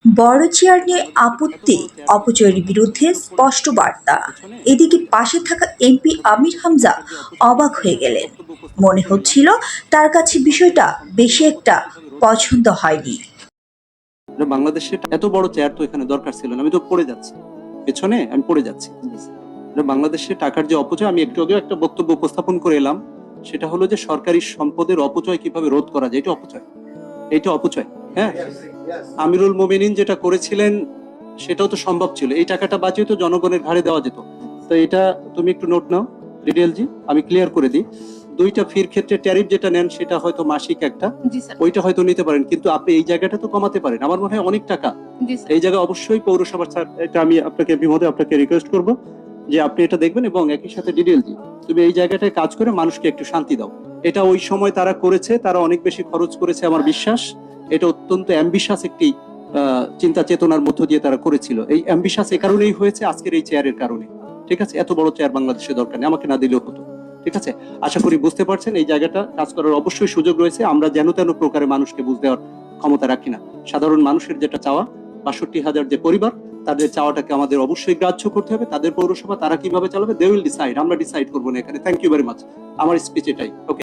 বড় চেয়ার নিয়ে আপত্তি, অপচয়ের বিরুদ্ধে স্পষ্ট বার্তা। এদিকে পাশে থাকা এমপি আমির হামজা অবাক হয়ে গেলেন। মনে হচ্ছিল তার কাছে বিষয়টা বেশি একটা পছন্দ হয়নি। বাংলাদেশে এত বড় চেয়ার তো এখানে দরকার ছিল না, আমি তো পড়ে যাচ্ছি পেছনে, আমি পড়ে যাচ্ছি। বাংলাদেশে টাকার যে অপচয়, আমি একটু আগে একটা বক্তব্য উপস্থাপন করে এলাম, সেটা হলো যে সরকারি সম্পদের অপচয় কিভাবে রোধ করা যায়। এটা অপচয়, এটা অপচয়। হ্যাঁ, আমিরুল মোমিনিন যেটা করেছিলেন সেটাও তো সম্ভব ছিল, এই টাকাটা বাঁচিয়ে তো জনগণের ঘাড়ে দেওয়া যেত। তো এটা তুমি একটু নোট নাও ডিটেলজি, আমি ক্লিয়ার করে দিই। দুইটা ফির ক্ষেত্রে ট্যারিফ যেটা নেন সেটা হয়তো মাসিক একটা, ওইটা হয়তো নিতে পারেন, কিন্তু আপনি এই জায়গাটা তো কমাতে পারেন। আমার মনে হয় অনেক টাকা এই জায়গায় অবশ্যই পৌরসভা, স্যার এটা আমি আপনাকে বিমোদে আপনাকে রিকোয়েস্ট করব যে আপনি এটা দেখবেন এবং একই সাথে ডিটেলজি তুমি এই জায়গাটায় কাজ করে মানুষকে একটু শান্তি দাও। এটা ওই সময় তারা করেছে, তারা অনেক বেশি খরচ করেছে আমার বিশ্বাস। এটা অত্যন্ত অ্যাম্বিশাস একটি চিন্তা চেতনার মধ্য দিয়ে তারা করেছিল। এই অ্যাম্বিশাস এ কারণেই হয়েছে আজকের এই চেয়ারের কারণে। ঠিক আছে, এত বড় চেয়ার বাংলাদেশে দরকার নেই, আমাকে না দিলেও হতো। ঠিক আছে, আশা করি বুঝতে পারছেন এই জায়গাটা কাজ করার অবশ্যই সুযোগ রয়েছে। আমরা যেন তেন প্রকারে মানুষকে বুঝ দেওয়ার ক্ষমতা রাখি না। সাধারণ মানুষের যেটা চাওয়া, 62,000 যে পরিবার, তাদের চাওয়াটাকে আমাদের অবশ্যই গ্রাহ্য করতে হবে। তাদের পৌরসভা তারা কিভাবে চালাবে, দে উইল ডিসাইড, আমরা ডিসাইড করবো না এখানে। থ্যাংক ইউ ভেরি মাচ, আমার স্পিচ এটাই। ওকে।